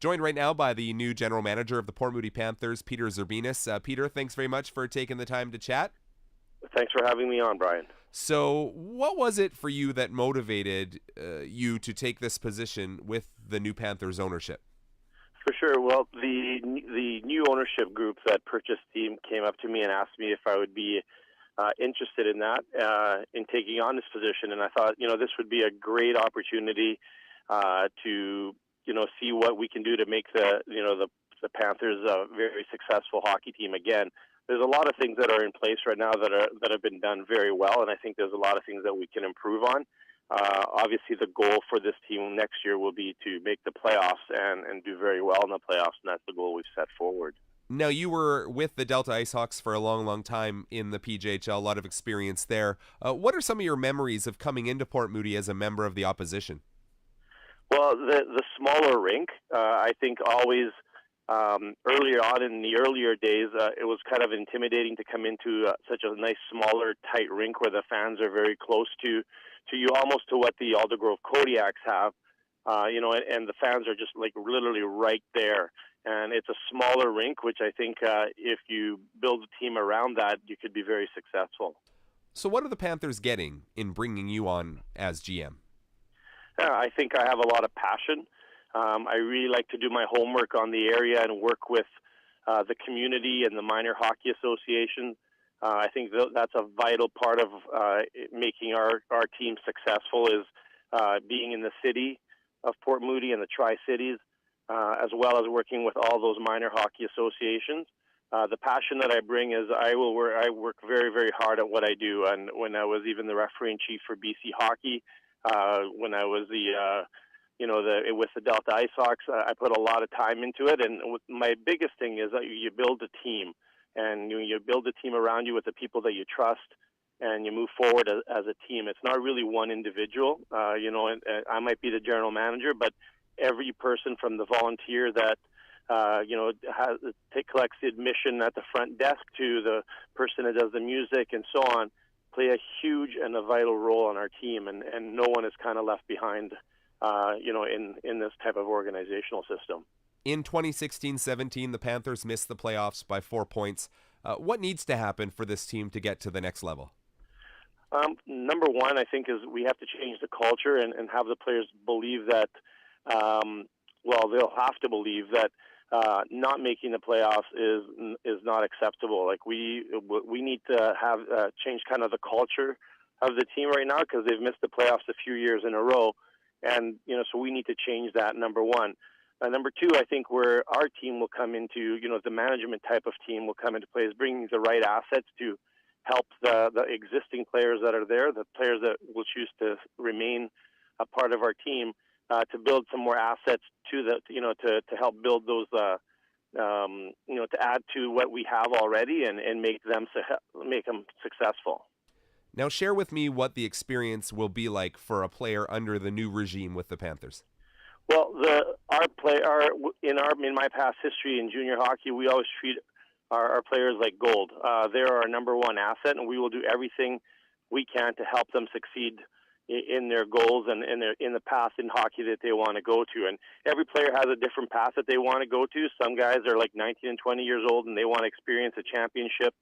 Joined right now by the new general manager of the Port Moody Panthers, Peter Zerbinos. Peter, thanks very much for taking the time to chat. Thanks for having me on, Brian. So, what was it for you that motivated you to take this position with the new Panthers ownership? For sure. Well, the new ownership group that purchased the team came up to me and asked me if I would be interested in that, in taking on this position. And I thought, this would be a great opportunity to, see what we can do to make the Panthers a very successful hockey team again. There's a lot of things that are in place right now that have been done very well, and I think there's a lot of things that we can improve on. Obviously, the goal for this team next year will be to make the playoffs and do very well in the playoffs, and that's the goal we've set forward. Now, you were with the Delta IceHawks for a long, long time in the PJHL, a lot of experience there. What are some of your memories of coming into Port Moody as a member of the opposition? Well, the smaller rink, I think always earlier on in the earlier days, it was kind of intimidating to come into such a nice, smaller, tight rink where the fans are very close to you, almost to what the Aldergrove Kodiaks have, and the fans are just like literally right there. And it's a smaller rink, which I think if you build a team around that, you could be very successful. So what are the Panthers getting in bringing you on as GM? I think I have a lot of passion. I really like to do my homework on the area and work with the community and the minor hockey association. I think that's a vital part of making our team successful is being in the city of Port Moody and the Tri-Cities, as well as working with all those minor hockey associations. The passion that I bring is I work very, very hard at what I do. And when I was even the referee-in-chief for BC Hockey, when I was with the Delta IceHawks, I put a lot of time into it. And my biggest thing is that you build a team, and you build a team around you with the people that you trust, and you move forward as a team. It's not really one individual. And I might be the general manager, but every person from the volunteer that collects the admission at the front desk to the person that does the music and so on play a huge and a vital role on our team, and no one is kind of left behind in this type of organizational system. In 2016-17, the Panthers missed the playoffs by 4 points. What needs to happen for this team to get to the next level? Number one, I think, is we have to change the culture and have the players believe that, they'll have to believe that not making the playoffs is not acceptable. Like we need to have change kind of the culture of the team right now, because they've missed the playoffs a few years in a row. And, so we need to change that, number one. Number two, I think where our team will come into, the management type of team will come into play is bringing the right assets to help the existing players that are there, the players that will choose to remain a part of our team, to build some more assets to help build those, to add to what we have already and make them successful. Now, share with me what the experience will be like for a player under the new regime with the Panthers. Well, in my past history in junior hockey, we always treat our players like gold. They're our number one asset, and we will do everything we can to help them succeed in their goals and in the path in hockey that they want to go to. And every player has a different path that they want to go to. Some guys are like 19 and 20 years old, and they want to experience a championship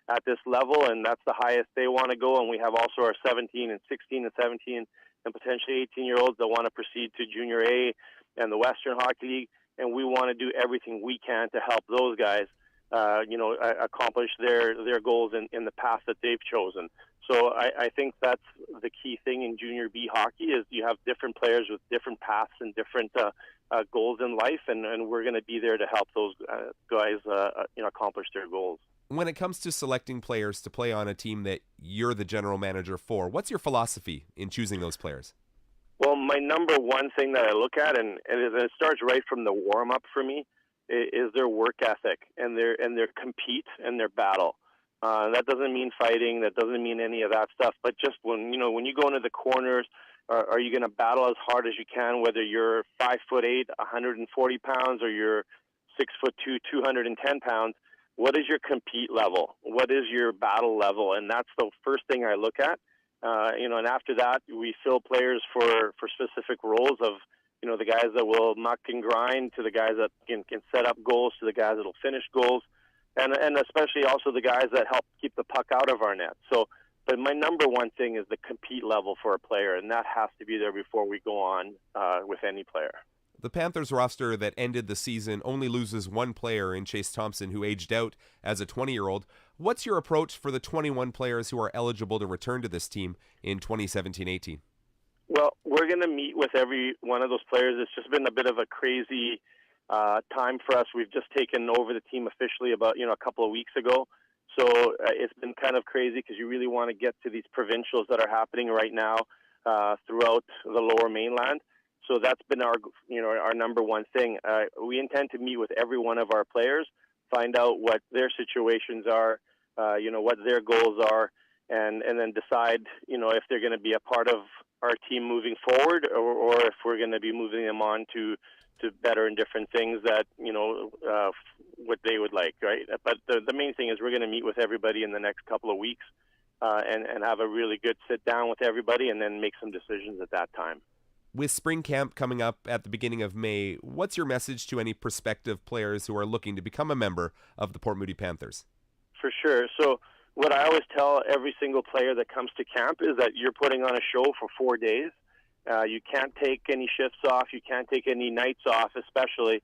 at this level, and that's the highest they want to go. And we have also our 17 and 16 and 17 and potentially 18-year-olds that want to proceed to Junior A and the Western Hockey League, and we want to do everything we can to help those guys, accomplish their goals in the path that they've chosen. So I think that's the key thing in Junior B hockey is you have different players with different paths and different goals in life, and we're going to be there to help those guys accomplish their goals. When it comes to selecting players to play on a team that you're the general manager for, what's your philosophy in choosing those players? Well, my number one thing that I look at, and it starts right from the warm-up for me, is their work ethic and their compete and their battle. That doesn't mean fighting. That doesn't mean any of that stuff. But just when you go into the corners, are you going to battle as hard as you can, whether you're 5'8", 140 pounds, or you're 6'2", 210 pounds? What is your compete level? What is your battle level? And that's the first thing I look at. And after that, we fill players for specific roles of the guys that will muck and grind, to the guys that can set up goals, to the guys that will finish goals, and especially also the guys that help keep the puck out of our net. So, but my number one thing is the compete level for a player, and that has to be there before we go on with any player. The Panthers roster that ended the season only loses one player in Chase Thompson, who aged out as a 20-year-old. What's your approach for the 21 players who are eligible to return to this team in 2017-18? Well, we're going to meet with every one of those players. It's just been a bit of a crazy time for us. We've just taken over the team officially about a couple of weeks ago. So it's been kind of crazy because you really want to get to these provincials that are happening right now throughout the Lower Mainland. So that's been our number one thing. We intend to meet with every one of our players, find out what their situations are, what their goals are, and then decide, if they're going to be a part of our team moving forward, or if we're going to be moving them on to better and different things that, what they would like, right? But the main thing is we're going to meet with everybody in the next couple of weeks and have a really good sit down with everybody and then make some decisions at that time. With spring camp coming up at the beginning of May, what's your message to any prospective players who are looking to become a member of the Port Moody Panthers? For sure. So what I always tell every single player that comes to camp is that you're putting on a show for 4 days. You can't take any shifts off. You can't take any nights off, especially.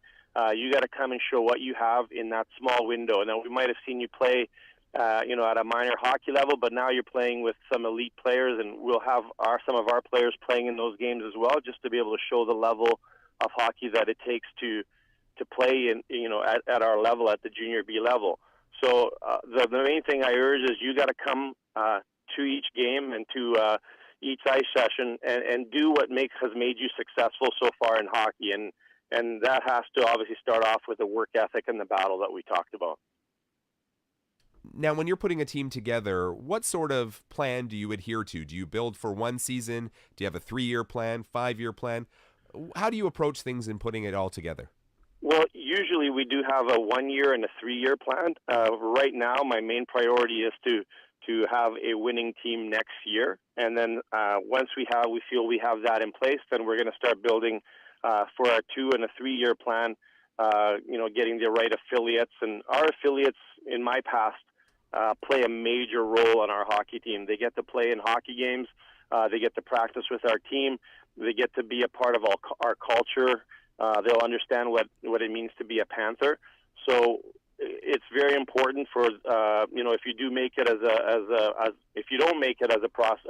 You got to come and show what you have in that small window. And then we might have seen you play at a minor hockey level, but now you're playing with some elite players, and we'll have some of our players playing in those games as well, just to be able to show the level of hockey that it takes to play in at our level, at the junior B level. So the main thing I urge is you got to come to each game and to each ice session and do what has made you successful so far in hockey, and that has to obviously start off with the work ethic and the battle that we talked about. Now, when you're putting a team together, what sort of plan do you adhere to? Do you build for one season? Do you have a 3-year plan, 5-year plan? How do you approach things in putting it all together? Well, usually we do have a 1-year and a 3-year plan. Right now, my main priority is to have a winning team next year. And then once we feel we have that in place, then we're going to start building for our 2- and 3-year plan, getting the right affiliates. And our affiliates, in my past, play a major role on our hockey team. They get to play in hockey games. They get to practice with our team. They get to be a part of our culture. They'll understand what it means to be a Panther. So it's very important for if you do make it if you don't make it as a process,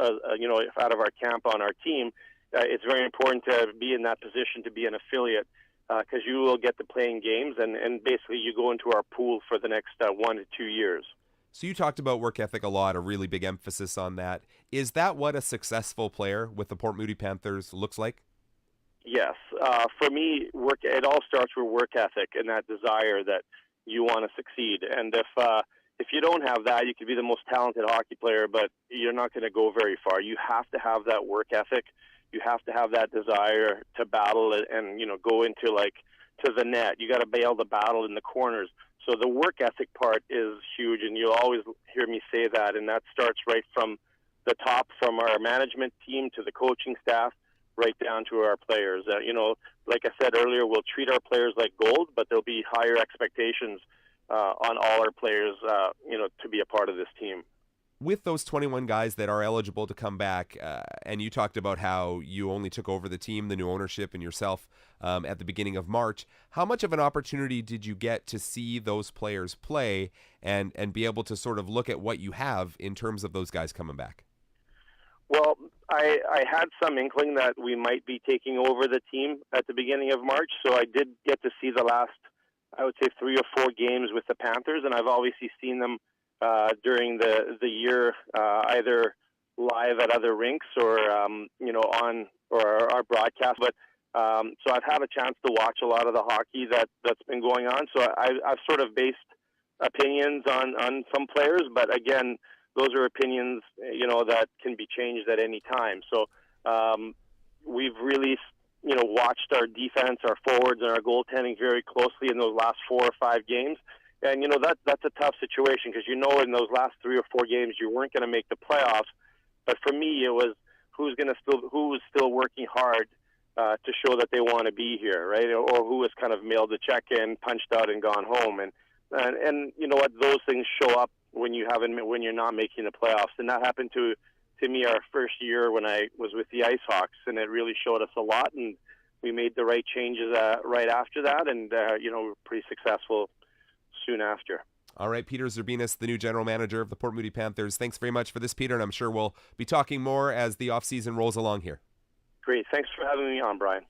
out of our camp on our team, it's very important to be in that position to be an affiliate because you will get to play in games and basically you go into our pool for the next 1 to 2 years. So you talked about work ethic a lot, a really big emphasis on that. Is that what a successful player with the Port Moody Panthers looks like? Yes. For me, it all starts with work ethic and that desire that you want to succeed. And if you don't have that, you could be the most talented hockey player, but you're not going to go very far. You have to have that work ethic. You have to have that desire to battle and go into to the net. You got to be able to battle in the corners. So the work ethic part is huge, and you'll always hear me say that, and that starts right from the top, from our management team to the coaching staff, right down to our players. Like I said earlier, we'll treat our players like gold, but there'll be higher expectations on all our players, to be a part of this team. With those 21 guys that are eligible to come back, and you talked about how you only took over the team, the new ownership, and yourself at the beginning of March, how much of an opportunity did you get to see those players play and be able to sort of look at what you have in terms of those guys coming back? Well, I had some inkling that we might be taking over the team at the beginning of March, so I did get to see the last, I would say, 3 or 4 games with the Panthers, and I've obviously seen them during the year, either live at other rinks or on our broadcast. But so I've had a chance to watch a lot of the hockey that's been going on. So I've sort of based opinions on some players, but again, those are opinions that can be changed at any time. So we've really watched our defense, our forwards, and our goaltending very closely in those last 4 or 5 games. And, that's a tough situation because, in those last 3 or 4 games, you weren't going to make the playoffs. But for me, it was who's still working hard to show that they want to be here, right? Or who has kind of mailed the check in, punched out, and gone home. And you know what? Those things show up when you're not making the playoffs. And that happened to me our first year when I was with the Ice Hawks, and it really showed us a lot. And we made the right changes right after that, and we were pretty successful soon after. All right, Peter Zerbinos, the new general manager of the Port Moody Panthers. Thanks very much for this, Peter, and I'm sure we'll be talking more as the offseason rolls along here. Great. Thanks for having me on, Brian.